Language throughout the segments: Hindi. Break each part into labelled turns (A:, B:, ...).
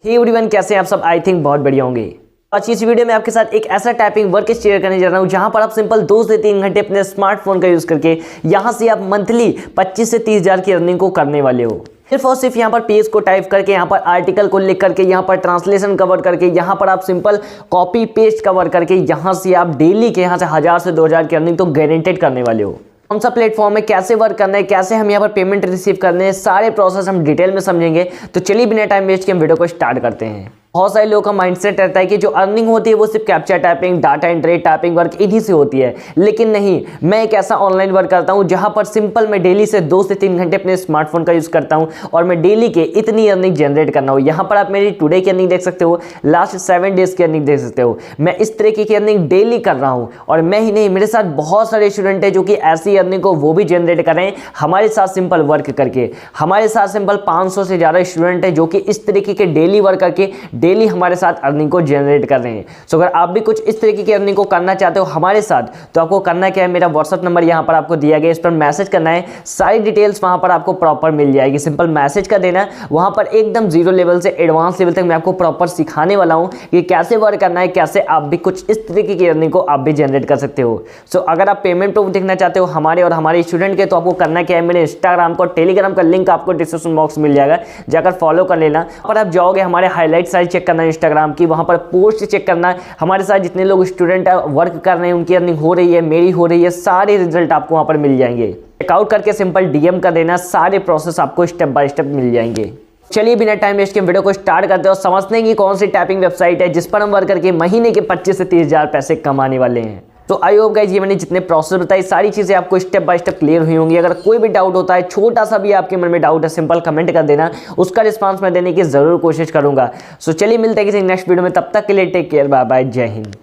A: हे एवरीवन, कैसे हैं आप सब? आई थिंक बहुत बढ़िया होंगे। आज इस वीडियो में आपके साथ एक ऐसा टाइपिंग वर्क शेयर करने जा रहा हूं जहां पर आप सिंपल 2 से 3 घंटे अपने स्मार्टफोन का यूज करके यहां से आप मंथली 25 से 30 हज़ार की अर्निंग को करने वाले हो। सिर्फ और सिर्फ यहाँ पर पेज को टाइप करके, यहाँ पर आर्टिकल को लिख करके, यहाँ पर ट्रांसलेशन कवर करके, यहाँ पर आप सिंपल कॉपी पेस्ट कवर करके यहाँ से आप डेली के यहाँ से 1000 से 2000 की अर्निंग तो गारंटेड करने वाले हो। कौन सा प्लेटफॉर्म है, कैसे वर्क करना है, कैसे हम यहाँ पर पेमेंट रिसीव करने हैं, सारे प्रोसेस हम डिटेल में समझेंगे। तो चलिए बिना टाइम वेस्ट के हम वीडियो को स्टार्ट करते हैं। बहुत सारे लोगों का माइंडसेट रहता है कि जो अर्निंग होती है वो सिर्फ captcha typing, data entry, typing work इन्हीं से होती है। लेकिन नहीं, मैं एक ऐसा ऑनलाइन वर्क करता हूं जहां पर सिंपल मैं डेली से 2 से 3 घंटे अपने स्मार्टफोन का यूज करता हूं और मैं डेली के इतनी अर्निंग जनरेट करना हो। यहां पर आप मेरी टुडे की अर्निंग देख सकते हो, लास्ट 7 डेज की अर्निंग देख सकते हो। मैं इस तरीके की अर्निंग डेली कर रहा हूं और मैं ही नहीं, मेरे साथ बहुत सारे स्टूडेंट हैं जो कि ऐसी अर्निंग को वो भी जनरेट कर रहे हैं हमारे साथ सिंपल वर्क करके। हमारे साथ सिंपल 500 से ज़्यादा स्टूडेंट हैं जो कि इस तरीके के डेली वर्क करके डेली हमारे साथ अर्निंग को जनरेट कर रहे हैं। सो अगर आप भी कुछ इस तरीके की अर्निंग को करना चाहते हो हमारे साथ, तो आपको करना क्या है, मेरा व्हाट्सअप नंबर यहां पर आपको दिया गया, इस पर मैसेज करना है। सारी डिटेल्स वहां पर आपको प्रॉपर मिल जाएगी। सिंपल मैसेज कर देना, वहां पर एकदम जीरो लेवल से एडवांस लेवल तक मैं आपको प्रॉपर सिखाने वाला हूं कि कैसे वर्क करना है, कैसे आप भी कुछ इस तरीके की अर्निंग को आप भी जनरेट कर सकते हो। सो अगर आप पेमेंट प्रूफ देखना चाहते हो हमारे और हमारे स्टूडेंट के, तो आपको करना क्या है, मेरे इंस्टाग्राम को, टेलीग्राम का लिंक आपको डिस्क्रिप्शन बॉक्स में मिल जाएगा, जाकर फॉलो कर लेना। और आप जाओगे, हमारे हाईलाइट साइज चेक करना इंस्टाग्राम की, वहां पर पोस्ट चेक करना, हमारे साथ जितने लोग स्टूडेंट वर्क कर रहे हैं उनकी अर्निंग हो रही है, मेरी हो रही है, सारे रिजल्ट आपको वहां पर मिल जाएंगे। चेकआउट करके सिंपल डीएम कर देना, सारे प्रोसेस आपको स्टेप बाय स्टेप मिल जाएंगे। चलिए बिना टाइम वेस्ट के वीडियो को स्टार्ट करते हैं और समझते हैं कि कौन सी टाइपिंग वेबसाइट है जिस पर हम वर्क करके महीने के 25 से 30 हज़ार पैसे कमाने वाले हैं। तो आई होप गाइस, ये मैंने जितने प्रोसेस बताई सारी चीजें आपको स्टेप बाय स्टेप क्लियर हुई होंगी। अगर कोई भी डाउट होता है, छोटा सा भी आपके मन में डाउट है, सिंपल कमेंट कर देना, उसका रिस्पांस मैं देने की जरूर कोशिश करूंगा। सो चलिए मिलते हैं किसी नेक्स्ट वीडियो में, तब तक के लिए टेक केयर, बाय बाय, जय हिंद।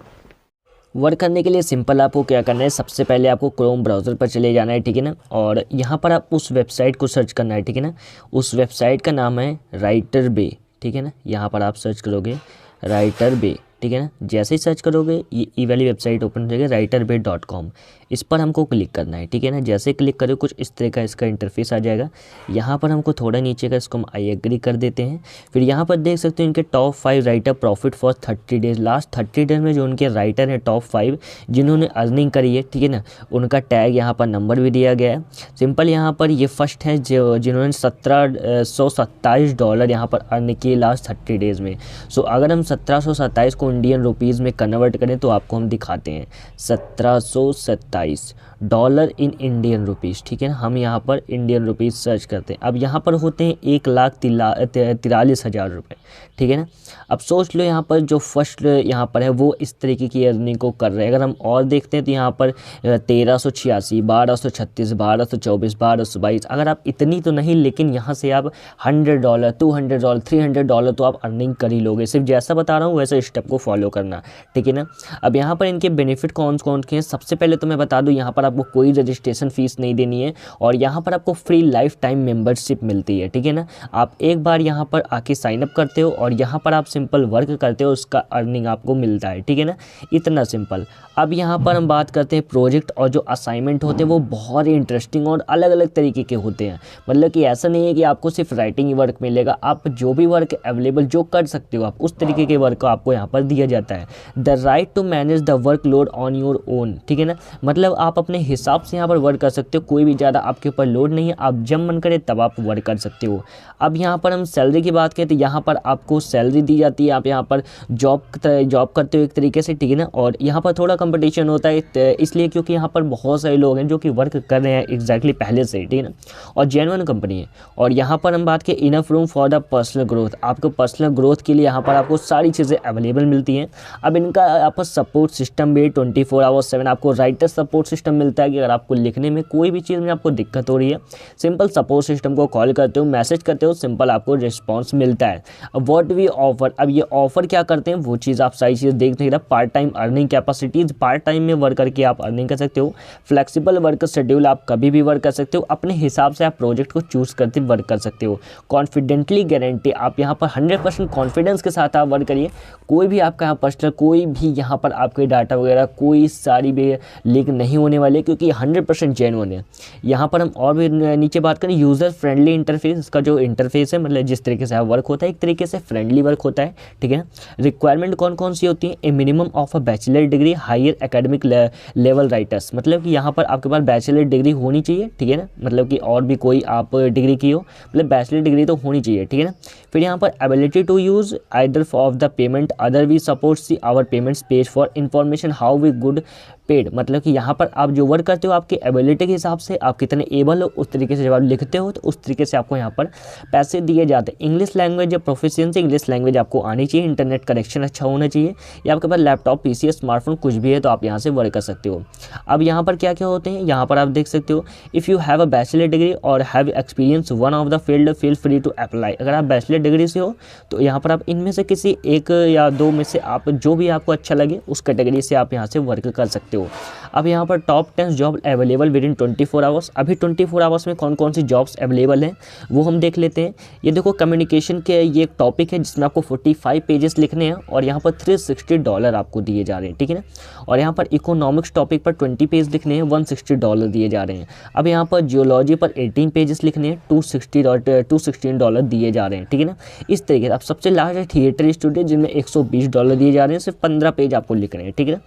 A: वर्क करने के लिए सिंपल आपको क्या करना है, सबसे पहले आपको क्रोम ब्राउज़र पर चले जाना है, ठीक है ना। और यहाँ पर आप उस वेबसाइट को सर्च करना है, ठीक है ना। उस वेबसाइट का नाम है राइटर बे, ठीक है ना। यहाँ पर आप सर्च करोगे राइटर बे, ठीक है ना। जैसे ही सर्च करोगे ये वाली वेबसाइट ओपन हो जाएगी, writerbay.com। इस पर हमको क्लिक करना है, ठीक है ना। जैसे क्लिक करो कुछ इस तरह का इसका इंटरफेस आ जाएगा। यहाँ पर हमको थोड़ा नीचे का इसको हम आई एग्री कर देते हैं। फिर यहाँ पर देख सकते हो इनके top 5 writer profit for 30 days. Last 30 days में जो उनके राइटर हैं टॉप 5 जिन्होंने अर्निंग करी है, ठीक है ना, उनका टैग यहाँ पर नंबर भी दिया गया है। सिंपल यहाँ पर ये फर्स्ट है जो जिन्होंने $1727 यहाँ पर अर्न किए लास्ट 30 डेज़ में। सो अगर हम 1727 को इंडियन रुपीज़ में कन्वर्ट करें तो आपको हम दिखाते हैं $1727 इन इंडियन रुपीज़, ठीक है ना। हम यहाँ पर इंडियन रुपीज़ सर्च करते हैं। अब यहाँ पर होते हैं 1,43,000 रुपये, ठीक है ना। अब सोच लो यहाँ पर जो फर्स्ट यहाँ पर है वो इस तरीके की अर्निंग को कर रहे हैं। अगर हम और देखते हैं तो यहाँ पर 1386, 1236, 1224, 1222, अगर आप इतनी तो नहीं, लेकिन यहाँ से आप $100, $200, $300 तो आप अर्निंग कर ही लोगे। सिर्फ जैसा बता रहा हूँ वैसे स्टेप को फॉलो करना, ठीक है ना। अब यहाँ पर इनके बेनिफिट कौन कौन के हैं, सबसे पहले तो मैं बता दूँ यहाँ पर आपको कोई रजिस्ट्रेशन फीस नहीं देनी है और यहाँ पर आपको फ्री लाइफ टाइम मेंबरशिप मिलती है, ठीक है ना। आप एक बार यहाँ पर आके साइन अप करते हो और यहाँ पर आप सिंपल वर्क करते हो, उसका अर्निंग आपको मिलता है, ठीक है ना। इतना सिंपल। अब यहाँ पर हम बात करते हैं प्रोजेक्ट, और जो असाइनमेंट होते हैं वो बहुत ही इंटरेस्टिंग और अलग अलग तरीके के होते हैं। मतलब कि ऐसा नहीं है कि आपको सिर्फ राइटिंग ही वर्क मिलेगा, आप जो भी वर्क अवेलेबल जो कर सकते हो आप उस तरीके के वर्क को आपको यहाँ पर दिया जाता है। The right to manage the work load on your own, ठीक है ना। मतलब आप अपने हिसाब से यहाँ पर वर्क कर सकते हो, कोई भी ज़्यादा आपके ऊपर लोड नहीं है, आप जब मन करे तब आप वर्क कर सकते हो। अब यहाँ पर हम सैलरी की बात करें तो यहाँ पर आपको सैलरी दी जाती है, आप यहाँ पर जॉब करते हो एक तरीके से, ठीक है ना। और यहाँ पर थोड़ा कंपटीशन होता है इसलिए क्योंकि यहाँ पर बहुत सारे लोग हैं जो कि वर्क कर रहे हैं एग्जैक्टली पहले से, ठीक है ना। और जेन्युइन कंपनी है। और यहाँ पर हम बात करें enough room for the personal growth, आपको पर्सनल ग्रोथ के लिए यहाँ पर आपको सारी चीज़ें अवेलेबल मिलती हैं। अब इनका आपको सपोर्ट सिस्टम भी 24/7 आपको राइटर सपोर्ट सिस्टम मिलता है कि अगर आपको लिखने में कोई भी चीज़ में आपको दिक्कत हो रही है, सिंपल सपोर्ट सिस्टम को कॉल करते हो, मैसेज करते हो, सिंपल आपको रिस्पॉन्स मिलता है। अब व्हाट वी ऑफर, अब ये ऑफर क्या करते हैं वो चीज़ आप सारी चीज़ देख नहीं रहा। Part time earning capacities, part time में वर्क करके आप अर्निंग कर सकते हो। फ्लेक्सिबल वर्क शेड्यूल, आप कभी भी वर्क कर सकते हो, अपने हिसाब से आप प्रोजेक्ट को चूज़ करते वर्क कर सकते हो। कॉन्फिडेंटली गारंटी, आप यहाँ पर 100% कॉन्फिडेंस के साथ आप वर्क करिए। कोई भी आपका यहाँ पर्सनल कोई भी यहाँ पर आपके डाटा वगैरह कोई सारी भी लीक नहीं होने वाले, इसलिए क्योंकि 100% जेन्युइन है। यहाँ पर हम और भी नीचे बात करें, यूज़र फ्रेंडली इंटरफेस, इसका जो इंटरफेस है मतलब जिस तरीके से वर्क होता है एक तरीके से फ्रेंडली वर्क होता है, ठीक है ना। रिक्वायरमेंट कौन कौन सी होती है, a minimum of a bachelor degree, higher academic level writers, मतलब कि यहाँ पर आपके पास बैचलर डिग्री होनी चाहिए, ठीक है ना, मतलब कि और भी कोई आप डिग्री की हो, मतलब बैचलर डिग्री तो होनी चाहिए, ठीक है ना। फिर यहाँ पर ability to use either of the payment other we supports our payments page for information how we good paid, मतलब कि यहाँ पर आप जो वर्क करते हो आपकी एबिलिटी के हिसाब से आप कितने एबल हो उस तरीके से जब आप लिखते हो तो उस तरीके से आपको यहाँ पर पैसे दिए जाते हैं। इंग्लिश लैंग्वेज या प्रोफिशिएंसी, इंग्लिश लैंग्वेज आपको आनी चाहिए, इंटरनेट कनेक्शन अच्छा होना चाहिए, या आपके पास लैपटॉप पीसी स्मार्टफोन कुछ भी है तो आप यहाँ से वर्क कर सकते हो। अब यहाँ पर क्या क्या होते हैं, यहाँ पर आप देख सकते हो, if you have a bachelor degree और have experience one of the field feel free to apply. अगर आप बैचलर डिग्री से हो तो यहाँ पर आप इनमें से किसी एक या दो में से आप जो भी आपको अच्छा लगे उस कैटेगरी से आप यहाँ से वर्क कर सकते हो। अब यहाँ पर top 10 job available with in 24 hours. अभी 24 आवर्स में कौन कौन सी जॉब्स अवेलेबल हैं वो हम देख लेते हैं। ये देखो कम्युनिकेशन के ये एक टॉपिक है जिसमें आपको 45 पेजेस लिखने हैं और यहाँ पर $360 आपको दिए जा रहे हैं, ठीक है ना। और यहाँ पर इकोनॉमिक्स टॉपिक पर 20 पेज लिखने हैं, $160 दिए जा रहे हैं। अब यहाँ पर जियोलॉजी पर 18 पेजेस लिखने हैं, $216 दिए जा रहे हैं, ठीक है ना। इस तरीके से अब सबसे लास्ट है थिएटर स्टूडियो जिनमें $120 दिए जा रहे हैं, सिर्फ 15 पेज आपको लिखने हैं, ठीक है ना।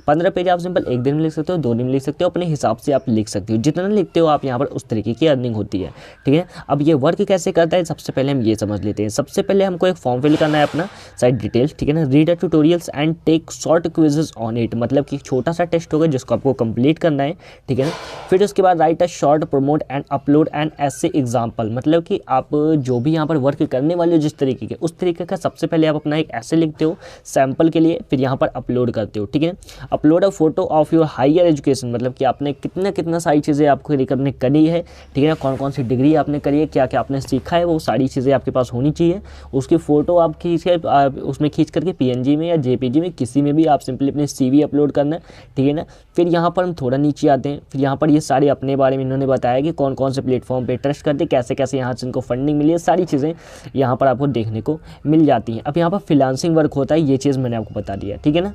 A: 15 पेज आप सिंपल एक दिन में लिख सकते हो, 2 दिन में लिख सकते हो, अपने हिसाब से आप लिख सकते हो, जितना लिखते हो आप यहाँ पर उस तरीके की अर्निंग होती है, ठीक है। अब ये वर्क कैसे करता है सबसे पहले हम ये समझ लेते हैं। सबसे पहले हमको एक फॉर्म फिल करना है अपना साइट डिटेल्स, ठीक है ना। Read the tutorials and take short quizzes on it, मतलब कि छोटा सा टेस्ट होगा जिसको आपको कंप्लीट करना है, ठीक है ना। फिर उसके बाद right a short promote and upload N ऐसे एग्जाम्पल, मतलब कि आप जो भी यहाँ पर वर्क करने वाले हो जिस तरीके के उस तरीके का सबसे पहले आप अपना एक ऐसे लिखते हो सैम्पल के लिए, फिर यहाँ पर अपलोड करते हो, ठीक है ना। Upload a photo of your higher education, मतलब कि आपने कितना सारी चीज़ें आपको आपने करी है, ठीक है ना। कौन कौन सी डिग्री आपने करी है, क्या क्या आपने सीखा है, वो सारी चीज़ें आपके पास होनी चाहिए। उसकी फ़ोटो आप खींच के उसमें खींच करके PNG में या JPG में किसी में भी आप सिंपली अपने CV अपलोड करना है, ठीक है ना। फिर यहाँ पर हम थोड़ा नीचे आते हैं, फिर यहाँ पर ये सारे अपने बारे में इन्होंने बताया कि कौन कौन से प्लेटफॉर्म पे ट्रस्ट करते, कैसे कैसे यहाँ से इनको फंडिंग मिली है, सारी चीज़ें यहाँ पर आपको देखने को मिल जाती हैं। अब यहाँ पर फ्रीलांसिंग वर्क होता है, ये चीज़ मैंने आपको बता दिया, ठीक है ना।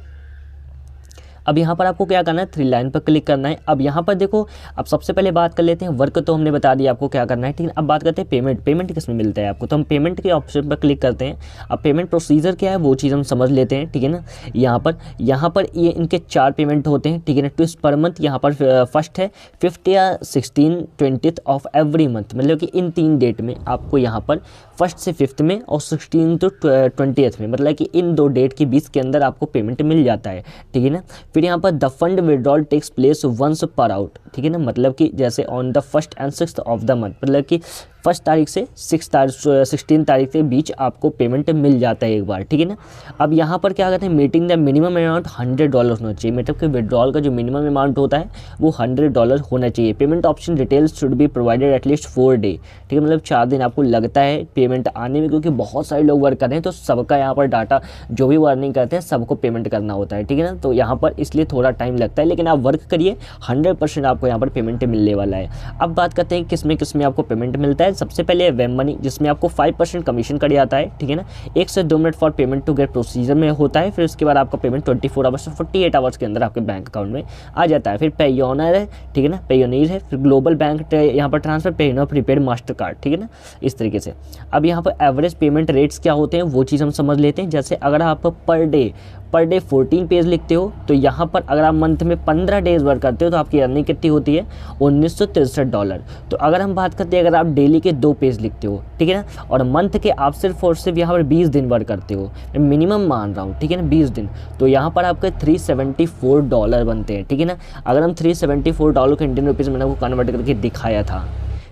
A: अब यहाँ पर आपको क्या करना है, 3 लाइन पर क्लिक करना है। अब यहाँ पर देखो, अब सबसे पहले बात कर लेते हैं, वर्क तो हमने बता दिया आपको क्या करना है, ठीक है। अब बात करते हैं पेमेंट किस में मिलता है आपको, तो हम पेमेंट के ऑप्शन पर क्लिक करते हैं। अब पेमेंट प्रोसीजर क्या है वो चीज़ हम समझ लेते हैं, ठीक है ना। यहाँ पर ये इनके 4 पेमेंट होते हैं, ठीक है ना। ट्विस्ट पर मंथ यहाँ पर फर्स्ट है 5th या 16th 20th of every month, मतलब कि इन 3 डेट में आपको यहाँ पर 1st से 5th में और 16th to 20th में, मतलब कि इन 2 डेट के बीच के अंदर आपको पेमेंट मिल जाता है, ठीक है ना। फिर यहाँ पर the fund withdrawal takes place once per out, ठीक है ना, मतलब कि जैसे on the 1st and 6th of the month, मतलब कि 1st तारीख से 16 तारीख के बीच आपको पेमेंट मिल जाता है एक बार, ठीक है ना। अब यहाँ पर क्या कहते हैं, मीटिंग द मिनिमम अमाउंट $100 होना चाहिए, मतलब कि विड्रॉल का जो मिनिमम अमाउंट होता है वो $100 होना चाहिए। Payment option details should be provided at least 4 day, ठीक है, मतलब 4 दिन आपको लगता है पेमेंट आने में, क्योंकि बहुत सारे लोग वर्क कर रहे हैं तो सबका यहाँ पर डाटा जो भी अर्निंग करते हैं सबको पेमेंट करना होता है, ठीक है ना। तो यहाँ पर इसलिए थोड़ा टाइम लगता है, लेकिन आप वर्क करिए 100% आपको यहाँ पर पेमेंट मिलने वाला है। अब बात करते हैं किस में आपको पेमेंट मिलता है। सबसे पहले वेब मनी, जिसमें आपको 5% कमीशन कट जाता है, ठीक है ना। 1 से 2 minute for payment to get procedure में होता है। फिर उसके बाद आपका पेमेंट 24 आवर्स से 48 आवर्स के अंदर आपके बैंक अकाउंट में आ जाता है। फिर पेयोनर है, ठीक है ना, पेयोनीर है। फिर ग्लोबल बैंक यहाँ पर ट्रांसफर, पेयोनर प्रीपेड मास्टर कार्ड, ठीक है ना, इस तरीके से। अब यहाँ पर एवरेज पेमेंट रेट्स क्या होते हैं वो चीज़ हम समझ लेते हैं। जैसे अगर आप पर डे 14 पेज लिखते हो तो यहाँ पर अगर आप मंथ में 15 डेज वर्क करते हो तो आपकी अर्निंग कितनी होती है, $1963। तो अगर हम बात करते हैं अगर आप डेली के 2 पेज लिखते हो, ठीक है ना, और मंथ के आप सिर्फ और सिर्फ यहाँ पर 20 दिन वर्क करते हो, मैं मिनिमम मान रहा हूँ, ठीक है ना, 20 दिन, तो यहाँ पर आपके $374 बनते हैं, ठीक है ना। अगर हम $374 को इंडियन रुपीज़ में आपको कन्वर्ट करके दिखाया था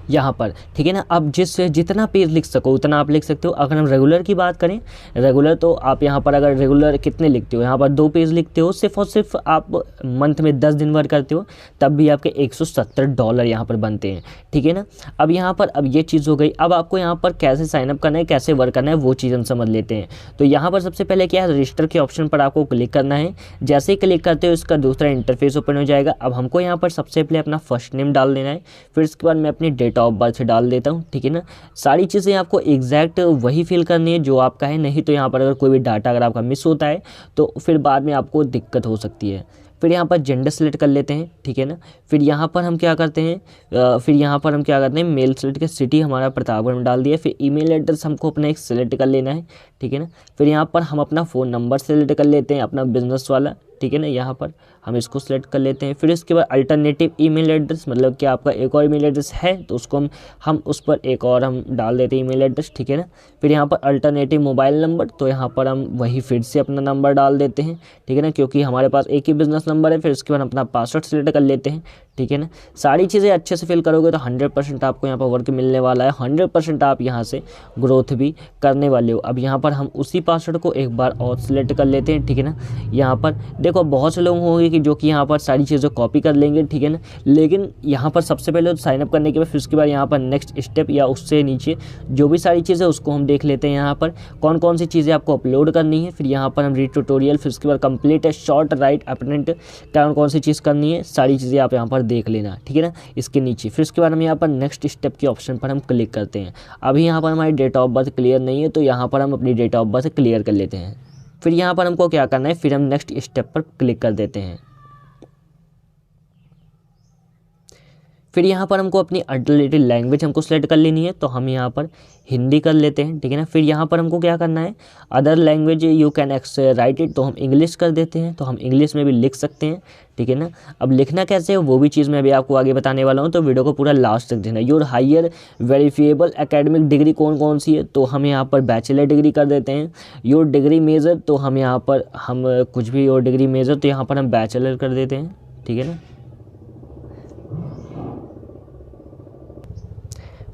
A: यहाँ पर, ठीक है ना। अब जितना पेज लिख सको उतना आप लिख सकते हो। अगर हम रेगुलर की बात करें, रेगुलर तो आप यहाँ पर अगर रेगुलर कितने लिखते हो, यहाँ पर 2 पेज लिखते हो, सिर्फ और सिर्फ आप मंथ में 10 दिन वर्क करते हो, तब भी आपके $170 यहाँ पर बनते हैं, ठीक है ना। अब यहाँ पर अब ये चीज़ हो गई। अब आपको यहाँ पर कैसे साइनअप करना है, कैसे वर्क करना है वो चीज़ हम समझ लेते हैं। तो यहाँ पर सबसे पहले क्या है, रजिस्टर के ऑप्शन पर आपको क्लिक करना है। जैसे ही क्लिक करते हो इसका दूसरा इंटरफेस ओपन हो जाएगा। अब हमको यहाँ पर सबसे पहले अपना फर्स्ट नेम डाल देना है, फिर इसके बाद मैं अपनी डेट ऑफ बर्थ डाल देता हूँ, ठीक है ना। सारी चीज़ें आपको एग्जैक्ट वही फिल करनी है जो आपका है, नहीं तो यहाँ पर अगर कोई भी डाटा अगर आपका मिस होता है तो फिर बाद में आपको दिक्कत हो सकती है, फिर यहाँ पर जेंडर सेलेक्ट कर लेते हैं, ठीक है ना। फिर यहाँ पर हम क्या करते हैं, मेल सेलेक्ट के सिटी हमारा प्रतापगढ़ में डाल दिया। फिर ईमेल एड्रेस हमको अपना एक सेलेक्ट कर लेना है, ठीक है ना। फिर यहाँ पर हम अपना फ़ोन नंबर सेलेक्ट कर लेते हैं, अपना बिजनेस वाला, ठीक है ना। यहाँ पर हम इसको सेलेक्ट कर लेते हैं। फिर इसके बाद अल्टरनेटिव ईमेल एड्रेस, मतलब कि आपका एक और ईमेल एड्रेस है तो उसको हम उस पर एक और हम डाल देते हैं ईमेल एड्रेस, ठीक है ना। फिर यहाँ पर अल्टरनेटिव मोबाइल नंबर, तो यहाँ पर हम वही फिर से अपना नंबर डाल देते हैं, ठीक है ना, क्योंकि हमारे पास एक ही बिजनेस नंबर है। फिर उसके बाद अपना पासवर्ड सेलेक्ट कर लेते हैं, ठीक है ना। सारी चीज़ें अच्छे से फिल करोगे तो 100% आपको यहाँ पर वर्क मिलने वाला है, 100% आप यहाँ से ग्रोथ भी करने वाले हो। अब यहाँ पर हम उसी पासवर्ड को एक बार और सिलेक्ट कर लेते हैं, ठीक है ना। यहाँ पर देखो बहुत से लोग होंगे कि जो कि यहाँ पर सारी चीज़ें कॉपी कर लेंगे, ठीक है ना, लेकिन यहाँ पर सबसे पहले तो साइनअप करने के बाद फिर उसके बाद यहाँ पर नेक्स्ट स्टेप या उससे नीचे जो भी सारी चीज़ें उसको हम देख लेते हैं। यहाँ पर कौन कौन सी चीज़ें आपको अपलोड करनी है, फिर यहाँ पर हम रीड ट्यूटोरियल, फिर उसके बाद कंप्लीट है शॉर्ट राइट अपडेट, कौन कौन सी चीज़ करनी है, सारी चीज़ें आप यहाँ पर देख लेना, ठीक है ना, इसके नीचे। फिर उसके बाद हम यहाँ पर नेक्स्ट स्टेप के ऑप्शन पर हम क्लिक करते हैं। अभी यहाँ पर हमारी डेट ऑफ बर्थ क्लियर नहीं है तो यहाँ पर हम अपनी डेट ऑफ बर्थ क्लियर कर लेते हैं। फिर यहाँ पर हमको क्या करना है, फिर हम नेक्स्ट स्टेप पर क्लिक कर देते हैं। फिर यहाँ पर हमको अपनी अल्टरनेटिव लैंग्वेज हमको सेलेक्ट कर लेनी है, तो हम यहाँ पर हिंदी कर लेते हैं, ठीक है ना। फिर यहाँ पर हमको क्या करना है, other language you can write it, तो हम इंग्लिश कर देते हैं, तो हम इंग्लिश में भी लिख सकते हैं, ठीक है ना। अब लिखना कैसे है वो भी चीज़ मैं अभी आपको आगे बताने वाला हूँ, तो वीडियो को पूरा लास्ट तक देना। Your higher verifiable academic degree कौन कौन सी है, तो हम यहाँ पर बैचलर डिग्री कर देते हैं। योर डिग्री मेजर, तो हम यहाँ पर कुछ भी योर डिग्री मेजर, तो यहाँ पर हम बैचलर कर देते हैं, ठीक है ना।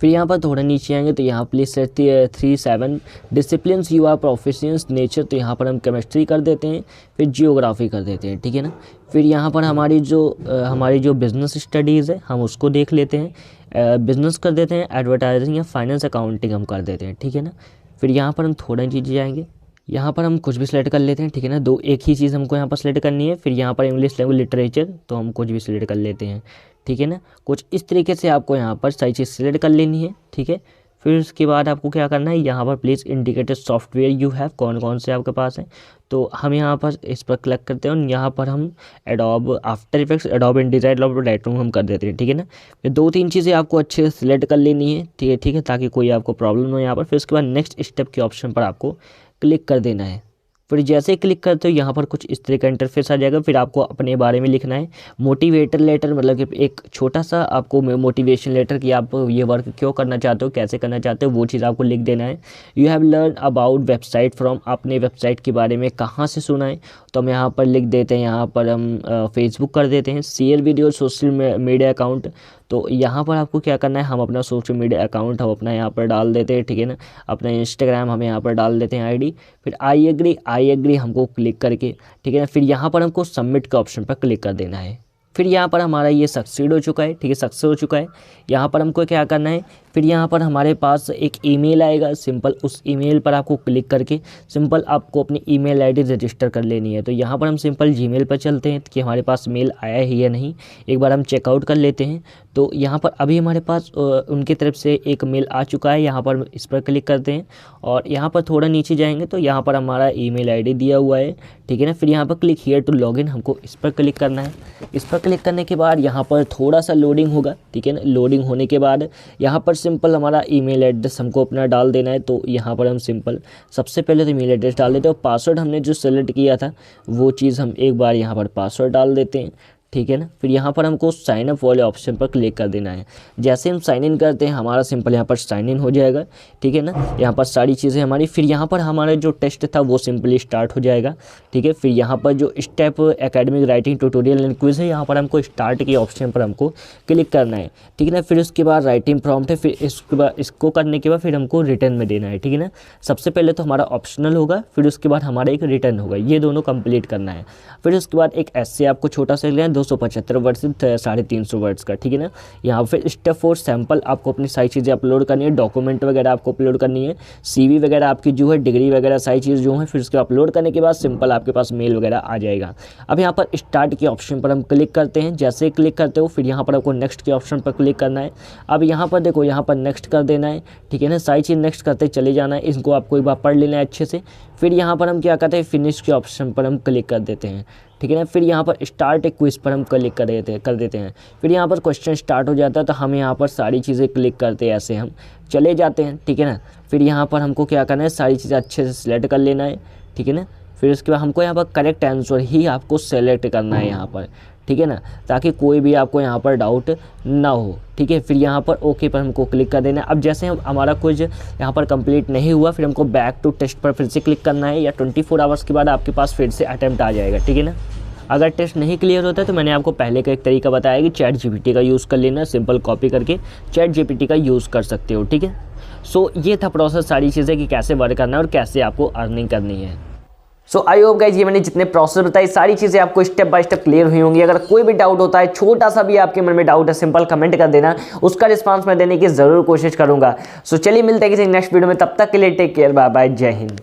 A: फिर यहाँ पर थोड़ा नीचे आएंगे तो यहाँ please set 37 disciplines you are professions nature, तो यहाँ पर हम केमिस्ट्री कर देते हैं, फिर जियोग्राफी कर देते हैं, ठीक है ना। फिर यहाँ पर हमारी जो बिज़नेस स्टडीज़ है हम उसको देख लेते हैं, बिज़नेस कर देते हैं, एडवर्टाइजिंग या फाइनेंस अकाउंटिंग हम कर देते हैं, ठीक है ना। फिर यहाँ पर हम थोड़ा नीचे जाएंगे, यहाँ पर हम कुछ भी सिलेक्ट कर लेते हैं, ठीक है ना। एक ही चीज़ हमको यहाँ पर सिलेक्ट करनी है। फिर यहाँ पर इंग्लिश लैंग्वेज लिटरेचर, तो हम कुछ भी सिलेक्ट कर लेते हैं, ठीक है ना। कुछ इस तरीके से आपको यहाँ पर सारी चीज़ सिलेक्ट कर लेनी है, ठीक है। फिर उसके बाद आपको क्या करना है, यहाँ पर please indicated software you have, कौन कौन से आपके पास हैं, तो हम यहाँ पर इस पर क्लिक करते हैं और यहाँ पर हम adobe after effects, adobe InDesign, adobe Lightroom हम कर देते हैं, ठीक है ना। फिर 2-3 चीज़ें आपको अच्छे से सिलेक्ट कर लेनी है, ठीक है, ताकि कोई आपको प्रॉब्लम हो यहाँ पर। फिर उसके बाद नेक्स्ट स्टेप के ऑप्शन पर आपको क्लिक कर देना है। फिर जैसे ही क्लिक करते हो यहाँ पर कुछ इस तरह का इंटरफेस आ जाएगा। फिर आपको अपने बारे में लिखना है, मोटिवेटर लेटर, मतलब कि एक छोटा सा आपको मोटिवेशन लेटर कि आप ये वर्क क्यों करना चाहते हो, कैसे करना चाहते हो, वो चीज़ आपको लिख देना है। You have learn about website from, आपने वेबसाइट के बारे में कहाँ से सुना है, तो हम यहाँ पर लिख देते हैं, यहाँ पर हम फेसबुक कर देते हैं। Share video social media account, तो यहाँ पर आपको क्या करना है, हम अपना सोशल मीडिया अकाउंट हम अपना यहाँ पर डाल देते हैं, ठीक है ना। अपना इंस्टाग्राम हम यहाँ पर डाल देते हैं आईडी। फिर आई एग्री हमको क्लिक करके, ठीक है ना। फिर यहाँ पर हमको सबमिट के ऑप्शन पर क्लिक कर देना है। फिर यहाँ पर हमारा ये सक्सीड हो चुका है, ठीक है, सक्सेस हो चुका है। यहाँ पर हमको क्या करना है, फिर यहाँ पर हमारे पास एक ईमेल आएगा, सिंपल उस ईमेल पर आपको क्लिक करके सिंपल आपको अपनी ईमेल आईडी रजिस्टर कर लेनी है। तो यहाँ पर हम सिंपल जीमेल पर चलते हैं कि हमारे पास मेल आया है या नहीं, एक बार हम चेकआउट कर लेते हैं। तो यहाँ पर अभी हमारे पास उनकी तरफ से एक मेल आ चुका है, यहाँ पर इस पर क्लिक करते हैं और यहाँ पर थोड़ा नीचे जाएंगे तो यहाँ पर हमारा ईमेल आईडी दिया हुआ है, ठीक है ना। फिर यहाँ पर क्लिक हियर टू लॉगिन, हमको इस पर क्लिक करना है। इस पर क्लिक करने के बाद यहाँ पर थोड़ा सा लोडिंग होगा, ठीक है ना। लोडिंग होने के बाद यहाँ पर सिंपल हमारा ईमेल एड्रेस हमको अपना डाल देना है। तो यहाँ पर हम सिंपल सबसे पहले तो ईमेल एड्रेस डाल देते हैं और पासवर्ड हमने जो सेलेक्ट किया था वो चीज़ हम एक बार यहाँ पर पासवर्ड डाल देते हैं, ठीक है ना। फिर यहाँ पर हमको साइन अप वाले ऑप्शन पर क्लिक कर देना है। जैसे हम साइन इन करते हैं हमारा सिंपल यहाँ पर साइन इन हो जाएगा, ठीक है ना। यहाँ पर सारी चीज़ें हमारी, फिर यहाँ पर हमारा जो टेस्ट था वो सिंपली स्टार्ट हो जाएगा, ठीक है। फिर यहाँ पर जो step academic writing tutorial and quiz है, यहाँ पर हमको स्टार्ट के ऑप्शन पर हमको क्लिक करना है, ठीक है ना। फिर उसके बाद राइटिंग प्रॉम्प्ट है, फिर इसके बाद इसको करने के बाद फिर हमको रिटर्न में देना है, ठीक है ना। सबसे पहले तो हमारा ऑप्शनल होगा, फिर उसके बाद हमारा एक रिटर्न होगा, ये दोनों कंप्लीट करना है। फिर उसके बाद एक ऐसे आपको छोटा सा लेना है 275 वर्ड से 350 वर्ड्स का, ठीक है ना। यहाँ फिर स्टेप 4 सैम्पल, आपको अपनी सारी चीज़ें अपलोड करनी है, डॉक्यूमेंट वगैरह आपको अपलोड करनी है, CV वगैरह आपकी जो है, डिग्री वगैरह सारी चीज़ जो है। फिर उसके अपलोड करने के बाद सिंपल आपके पास मेल वगैरह आ जाएगा। अब यहाँ पर स्टार्ट के ऑप्शन पर हम क्लिक करते हैं। जैसे ही क्लिक करते हो फिर यहाँ पर आपको नेक्स्ट के ऑप्शन पर क्लिक करना है। अब यहाँ पर देखो, यहाँ पर नेक्स्ट कर देना है, ठीक है ना। सारी चीज़ नेक्स्ट करते चले जाना है, इसको आपको एक बार पढ़ लेना है अच्छे से। फिर यहाँ पर हम क्या करते हैं, फिनिश के ऑप्शन पर हम क्लिक कर देते हैं, ठीक है ना। फिर यहाँ पर स्टार्ट ए क्विज पर हम क्लिक कर देते हैं। फिर यहाँ पर क्वेश्चन स्टार्ट हो जाता है, तो हम यहाँ पर सारी चीज़ें क्लिक करते हैं, ऐसे हम चले जाते हैं, ठीक है ना। फिर यहाँ पर हमको क्या करना है, सारी चीज़ें अच्छे से सिलेक्ट कर लेना है, ठीक है ना। फिर उसके बाद हमको यहाँ पर करेक्ट आंसर ही आपको सेलेक्ट करना है यहाँ पर, ठीक है ना, ताकि कोई भी आपको यहाँ पर डाउट ना हो, ठीक है। फिर यहाँ पर ओके पर हमको क्लिक कर देना है। अब जैसे हमारा कुछ यहाँ पर कंप्लीट नहीं हुआ, फिर हमको बैक टू टेस्ट पर फिर से क्लिक करना है, या 24 आवर्स के बाद आपके पास फिर से अटैम्प्ट आ जाएगा, ठीक है ना। अगर टेस्ट नहीं क्लियर होता है तो मैंने आपको पहले का एक तरीका बताया कि चैट जीपीटी का यूज़ कर लेना, सिंपल कॉपी करके चैट जीपीटी का यूज़ कर सकते हो, ठीक है। सो ये था प्रोसेस, सारी चीज़ें कि कैसे वर्क करना है और कैसे आपको अर्निंग करनी है। सो आई होप गाइज ये मैंने जितने प्रोसेस बताई सारी चीज़ें आपको स्टेप बाय स्टेप क्लियर हुई होंगी। अगर कोई भी डाउट होता है, छोटा सा भी आपके मन में डाउट है, सिंपल कमेंट कर देना, उसका रिस्पांस मैं देने की ज़रूर कोशिश करूंगा। सो चलिए मिलते हैं किसी नेक्स्ट वीडियो में, तब तक के लिए टेक केयर, बाय बाय, जय हिंद।